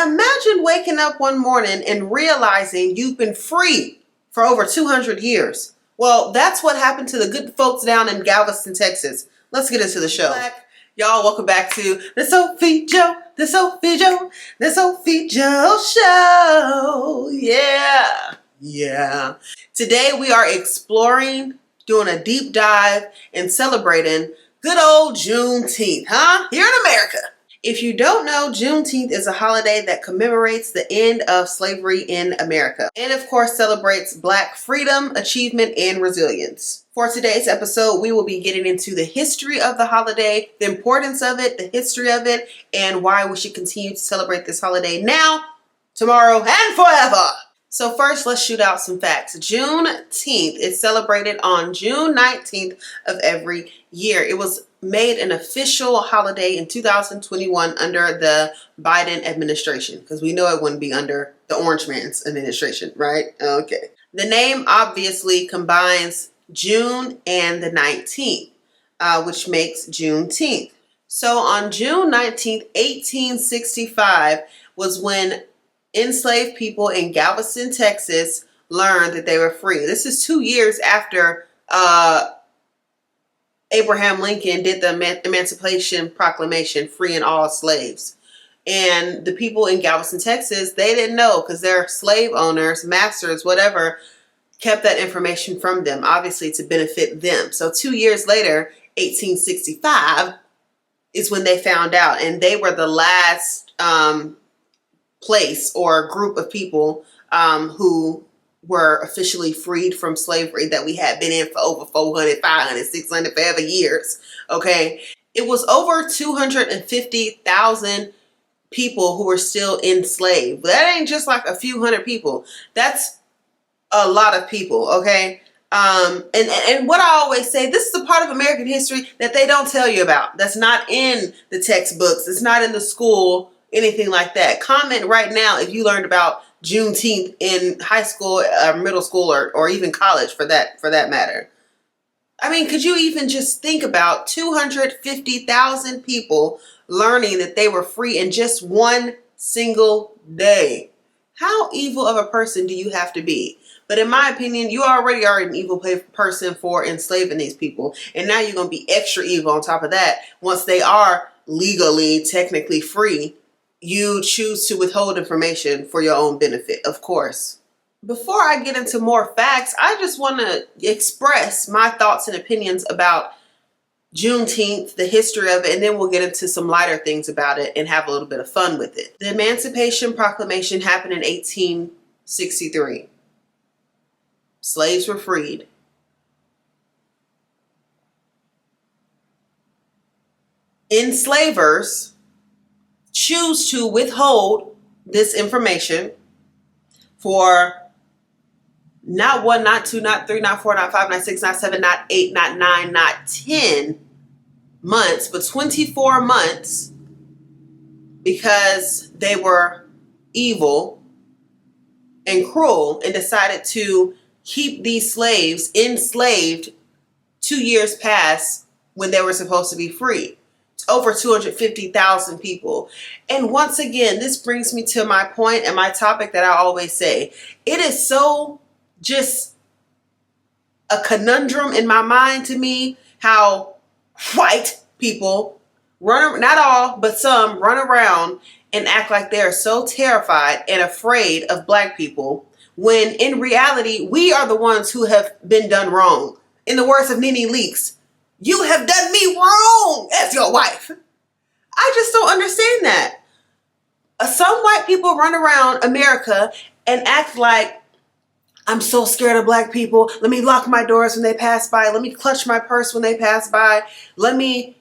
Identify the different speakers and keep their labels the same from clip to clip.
Speaker 1: Imagine waking up one morning and realizing you've been free for over 200 years. Well, that's what happened to the good folks down in Galveston, Texas. Let's get into the show. Y'all, welcome back to the Sophie Joe, the Sophie Joe, the Sophie Joe Show. Yeah. Today we are exploring, doing a deep dive, and celebrating good old Juneteenth, here in America. If you don't know, Juneteenth is a holiday that commemorates the end of slavery in America and, of course, celebrates Black freedom, achievement, and resilience. For today's episode, we will be getting into the history of the holiday, the importance of it, the history of it, and why we should continue to celebrate this holiday now, tomorrow, and forever. So first, let's shoot out some facts. Juneteenth is celebrated on June 19th of every year. It was made an official holiday in 2021 under the Biden administration, because we know it wouldn't be under the Orange Man's administration, right? Okay. The name obviously combines June and the 19th, which makes Juneteenth. So on June 19th, 1865 was when enslaved people in Galveston, Texas learned that they were free. This is 2 years after Abraham Lincoln did the Emancipation Proclamation, freeing all slaves. And the people in Galveston, Texas, they didn't know because their slave owners, masters, whatever, kept that information from them, obviously to benefit them. So 2 years later, 1865, is when they found out. And they were the last place or group of people who were officially freed from slavery that we had been in for over 400, 500, 600, forever years. Okay. It was over 250,000 people who were still enslaved. That ain't just like a few hundred people. That's a lot of people. Okay. And what I always say, this is a part of American history that they don't tell you about. That's not in the textbooks. It's not in the school, anything like that. Comment right now if you learned about Juneteenth in high school, middle school, or even college for that matter. I mean, could you even just think about 250,000 people learning that they were free in just one single day? How evil of a person do you have to be? But in my opinion, you already are an evil person for enslaving these people. And now you're going to be extra evil on top of that. Once they are legally, technically free, you choose to withhold information for your own benefit, of course. Before I get into more facts, I just want to express my thoughts and opinions about Juneteenth, the history of it, and then we'll get into some lighter things about it and have a little bit of fun with it. The Emancipation Proclamation happened in 1863. Slaves were freed. Enslavers choose to withhold this information for not 1, not 2, not 3, not 4, not 5, not 6, not 7, not 8, not 9, not 10 months, but 24 months, because they were evil and cruel and decided to keep these slaves enslaved 2 years past when they were supposed to be free. Over 250,000 people. And once again, this brings me to my point and my topic that I always say. It is so just a conundrum in my mind to me how white people not all, but some run around and act like they're so terrified and afraid of Black people, when in reality, we are the ones who have been done wrong. In the words of Nene Leakes, you have done me wrong as your wife. I just don't understand that. Some white people run around America and act like, I'm so scared of Black people. Let me lock my doors when they pass by. Let me clutch my purse when they pass by. Let me,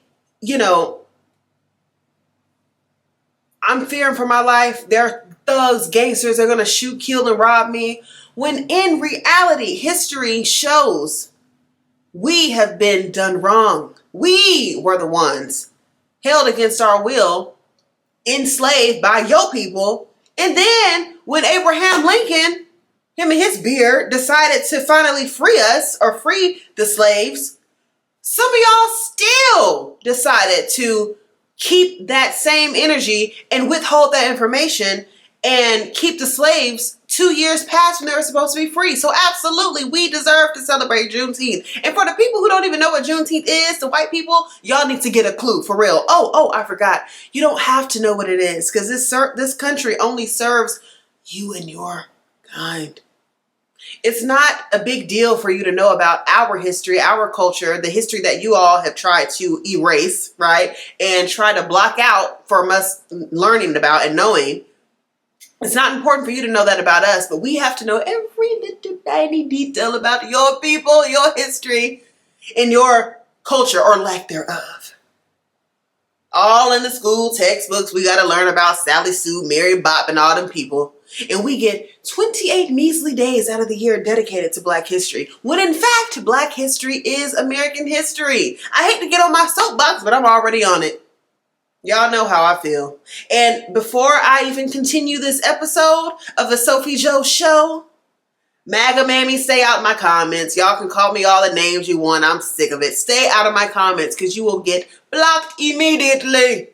Speaker 1: I'm fearing for my life. They're thugs, gangsters. They're going to shoot, kill, and rob me. When in reality, history shows we have been done wrong. We were the ones held against our will, enslaved by your people. And then when Abraham Lincoln, him and his beard, decided to finally free us or free the slaves, some of y'all still decided to keep that same energy and withhold that information and keep the slaves 2 years past when they were supposed to be free. So absolutely, we deserve to celebrate Juneteenth. And for the people who don't even know what Juneteenth is, the white people, y'all need to get a clue, for real. Oh, I forgot. You don't have to know what it is, because this country only serves you and your kind. It's not a big deal for you to know about our history, our culture, the history that you all have tried to erase, right? And try to block out from us learning about and knowing. It's not important for you to know that about us, but we have to know every little tiny detail about your people, your history, and your culture, or lack thereof. All in the school textbooks, we got to learn about Sally Sue, Mary Bopp, and all them people. And we get 28 measly days out of the year dedicated to Black history, when in fact, Black history is American history. I hate to get on my soapbox, but I'm already on it. Y'all know how I feel. And before I even continue this episode of the Sophie Joe Show, MAGA mammy, stay out of my comments. Y'all can call me all the names you want. I'm sick of it. Stay out of my comments, because you will get blocked immediately.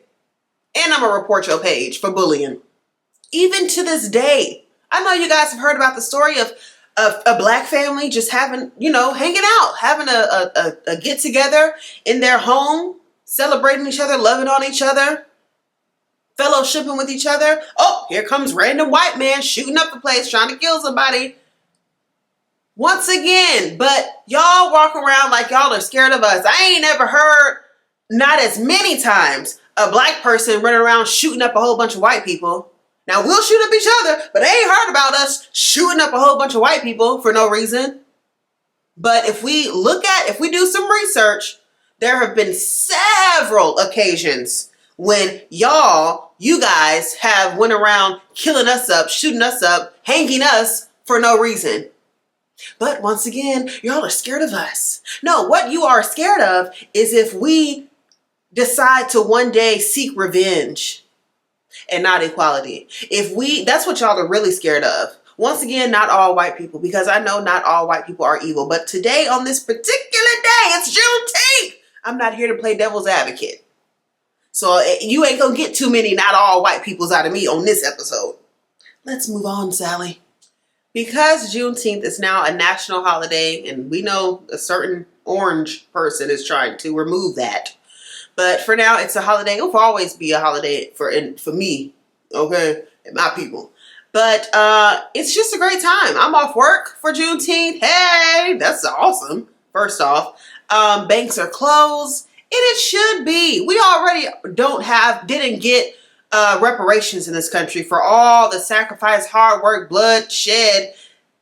Speaker 1: And I'm going to report your page for bullying. Even to this day, I know you guys have heard about the story of a Black family just having, hanging out, having a get together in their home, celebrating each other, loving on each other, fellowshipping with each other. Oh, here comes random white man shooting up the place, trying to kill somebody. Once again, but y'all walk around like y'all are scared of us. I ain't ever heard, not as many times, a Black person running around shooting up a whole bunch of white people. Now, we'll shoot up each other, but they ain't heard about us shooting up a whole bunch of white people for no reason. But if we do some research, there have been several occasions when you guys have went around killing us up, shooting us up, hanging us for no reason. But once again, y'all are scared of us. No, what you are scared of is if we decide to one day seek revenge and not equality. That's what y'all are really scared of. Once again, not all white people, because I know not all white people are evil. But today, on this particular day, it's Juneteenth. I'm not here to play devil's advocate. So you ain't gonna get too many not all white peoples out of me on this episode. Let's move on, Sally. Because Juneteenth is now a national holiday, and we know a certain orange person is trying to remove that. But for now, it's a holiday. It will always be a holiday for me, okay, and my people. But it's just a great time. I'm off work for Juneteenth. Hey, that's awesome. First off, banks are closed, and it should be. We already didn't get reparations in this country for all the sacrifice, hard work, blood shed,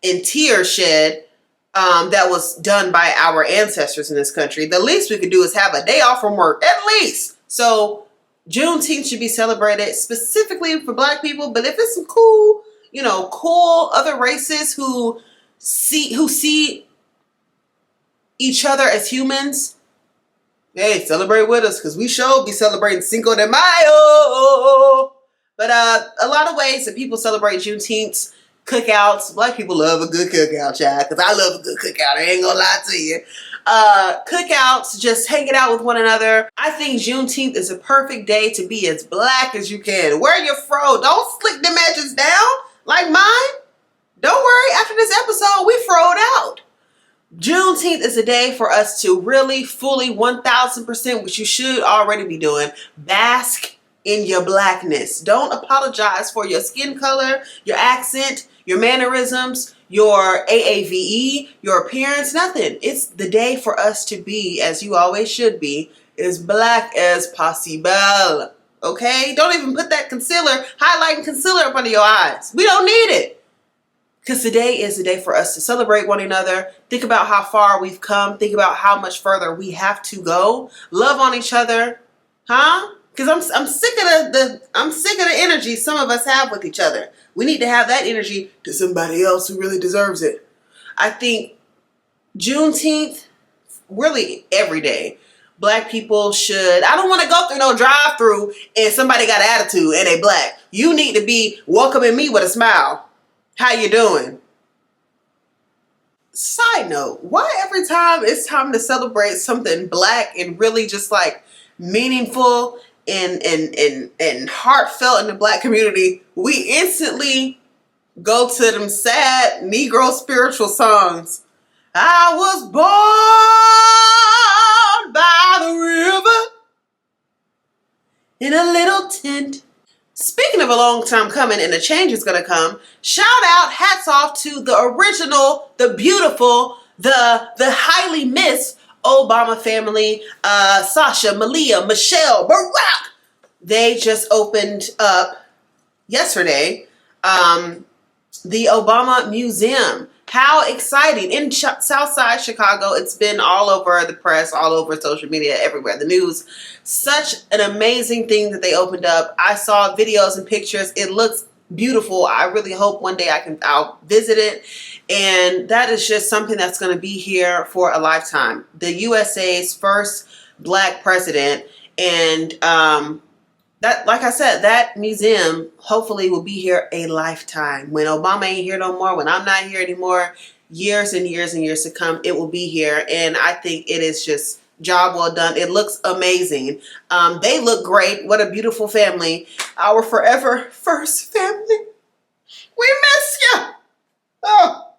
Speaker 1: and tears shed that was done by our ancestors in this country. The least we could do is have a day off from work, at least. So Juneteenth should be celebrated specifically for Black people. But if it's some cool other races who see each other as humans, hey, celebrate with us, because we sure be celebrating Cinco de Mayo. But a lot of ways that people celebrate Juneteenth. Cookouts. Black people love a good cookout, child, because I love a good cookout. I ain't gonna lie to you. Cookouts, just hanging out with one another. I think Juneteenth is a perfect day to be as Black as you can. Wear your fro. Don't slick them edges down like mine. Don't worry, after this episode, we froed out. Juneteenth is a day for us to really, fully, 1000%, which you should already be doing, bask in your Blackness. Don't apologize for your skin color, your accent, your mannerisms, your AAVE, your appearance, nothing. It's the day for us to be, as you always should be, as Black as possible. Okay? Don't even put that highlighting concealer up under your eyes. We don't need it. Because today is the day for us to celebrate one another. Think about how far we've come. Think about how much further we have to go. Love on each other. Huh? Because I'm sick of the energy some of us have with each other. We need to have that energy to somebody else who really deserves it. I think Juneteenth, really every day, Black people should. I don't want to go through no drive-through and somebody got an attitude and they Black. You need to be welcoming me with a smile. How you doing? Side note, why every time it's time to celebrate something Black and really just like meaningful and heartfelt in the Black community, we instantly go to them sad Negro spiritual songs. I was born by the river in a little tent. Speaking of a long time coming and a change is going to come, shout out, hats off to the original, the beautiful, the highly missed Obama family, Sasha, Malia, Michelle, Barack. They just opened up yesterday the Obama Museum. How exciting. In Southside Chicago, it's been all over the press, all over social media, everywhere, the news. Such an amazing thing that they opened up. I saw videos and pictures. It looks beautiful. I really hope one day I'll visit it. And that is just something that's going to be here for a lifetime. The USA's first Black president. And that, like I said, that museum hopefully will be here a lifetime. When Obama ain't here no more, when I'm not here anymore, years and years and years to come, it will be here. And I think it is just job well done. It looks amazing. They look great. What a beautiful family. Our forever first family. We miss you. Oh,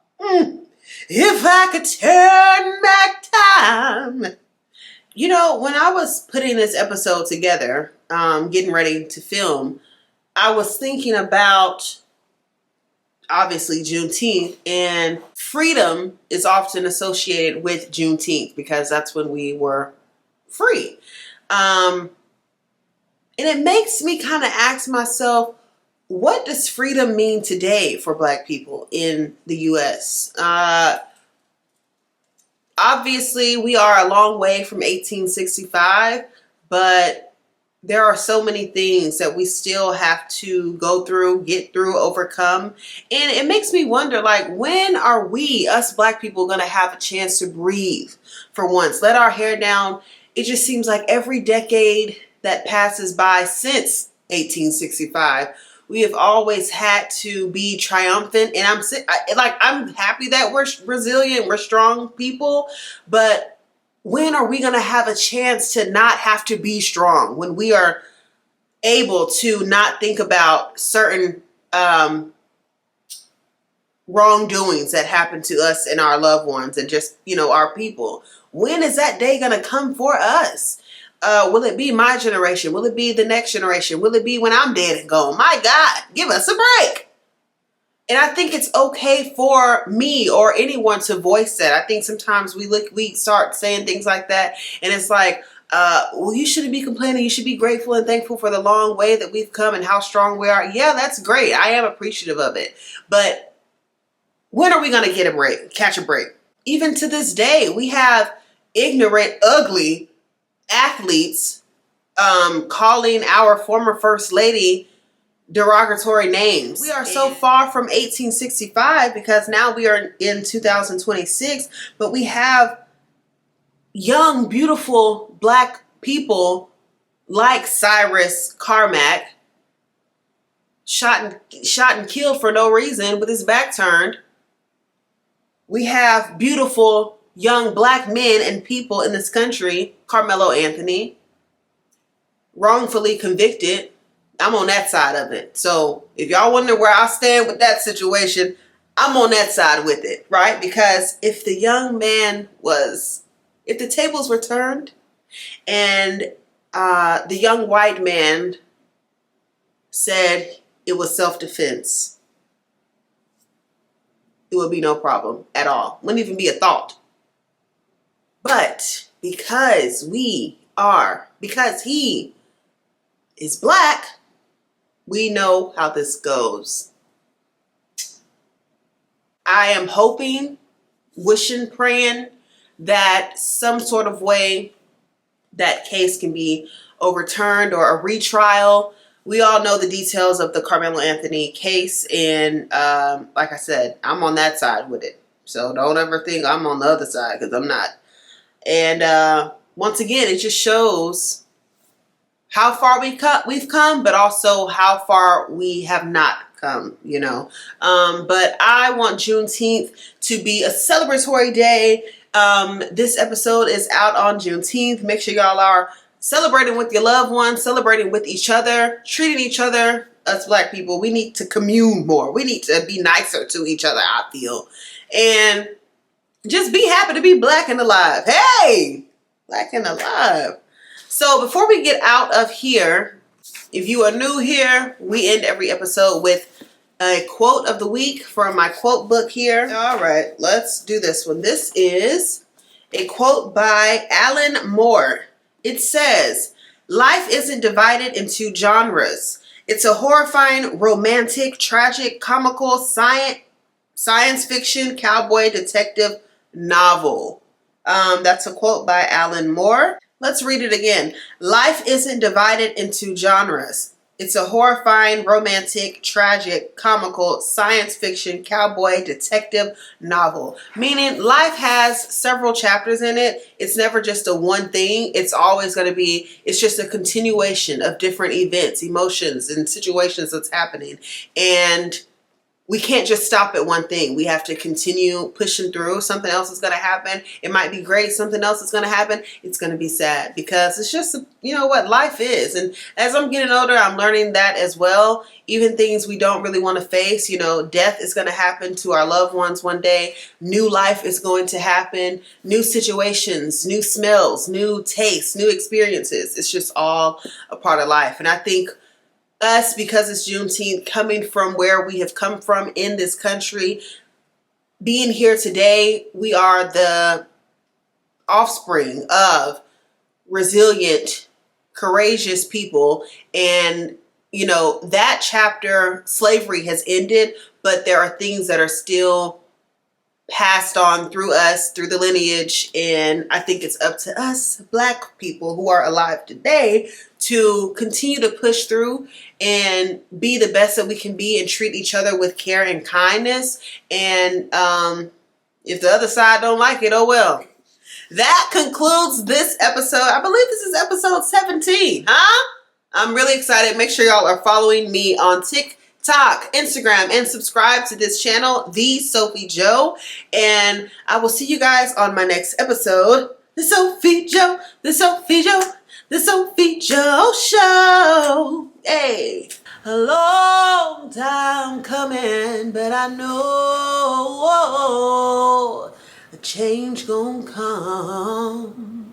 Speaker 1: if I could turn back time. You know, when I was putting this episode together, getting ready to film, I was thinking about, obviously, Juneteenth, and freedom is often associated with Juneteenth because that's when we were free. And it makes me kind of ask myself, what does freedom mean today for Black people in the U.S.? Obviously, we are a long way from 1865, but there are so many things that we still have to go through, get through, overcome. And it makes me wonder, like, when are we, us Black people, going to have a chance to breathe for once? Let our hair down. It just seems like every decade that passes by since 1865, we have always had to be triumphant, and I'm happy that we're resilient, we're strong people, but when are we going to have a chance to not have to be strong? When we are able to not think about certain wrongdoings that happen to us and our loved ones and just, our people. When is that day going to come for us? Will it be my generation? Will it be the next generation? Will it be when I'm dead and gone? My God, give us a break. And I think it's okay for me or anyone to voice that. I think sometimes we start saying things like that, and it's like, well, you shouldn't be complaining. You should be grateful and thankful for the long way that we've come and how strong we are. Yeah, that's great. I am appreciative of it. But when are we going to get a break, catch a break? Even to this day, we have ignorant, ugly athletes calling our former First Lady derogatory names. We are so far from 1865 because now we are in 2026, but we have young, beautiful Black people like Cyrus Carmack shot and killed for no reason with his back turned. We have beautiful young Black men and people in this country, Carmelo Anthony, wrongfully convicted. I'm on that side of it. So if y'all wonder where I stand with that situation, I'm on that side with it, right? Because if the tables were turned and the young white man said it was self-defense, it would be no problem at all. Wouldn't even be a thought. But because he is Black, we know how this goes. I am hoping, wishing, praying that some sort of way that case can be overturned or a retrial. We all know the details of the Carmelo Anthony case, and like I said, I'm on that side with it. So don't ever think I'm on the other side, because I'm not. And once again, it just shows how far we've come, but also how far we have not come, But I want Juneteenth to be a celebratory day. This episode is out on Juneteenth. Make sure y'all are celebrating with your loved ones, celebrating with each other, treating each other. Us Black people, we need to commune more. We need to be nicer to each other, I feel. And just be happy to be Black and alive. Hey, Black and alive. So before we get out of here, if you are new here, we end every episode with a quote of the week from my quote book here. All right, let's do this one. This is a quote by Alan Moore. It says, "Life isn't divided into genres. It's a horrifying, romantic, tragic, comical, science fiction, cowboy, detective novel." That's a quote by Alan Moore. Let's read it again. "Life isn't divided into genres. It's a horrifying, romantic, tragic, comical, science fiction, cowboy, detective novel." Meaning life has several chapters in it. It's never just a one thing. It's always going to be, it's just a continuation of different events, emotions, and situations that's happening. And we can't just stop at one thing. We have to continue pushing through. Something else is going to happen. It might be great. Something else is going to happen. It's going to be sad because it's just, you know what life is. And as I'm getting older, I'm learning that as well. Even things we don't really want to face, you know, death is going to happen to our loved ones one day. New life is going to happen. New situations, new smells, new tastes, new experiences. It's just all a part of life. And I think us, because it's Juneteenth, coming from where we have come from in this country, being here today, we are the offspring of resilient, courageous people. And, you know, that chapter, slavery has ended, but there are things that are still passed on through us, through the lineage. And I think it's up to us, Black people who are alive today, to continue to push through and be the best that we can be and treat each other with care and kindness. And if the other side don't like it, oh well. That concludes this episode. I believe this is episode 17, huh? I'm really excited. Make sure y'all are following me on TikTok, Instagram, and subscribe to this channel, The Sophie Joe. And I will see you guys on my next episode. The Sophie Joe, the Sophie Joe, the Sophie Joe Show. Hey, a long time coming, but I know a change gonna come.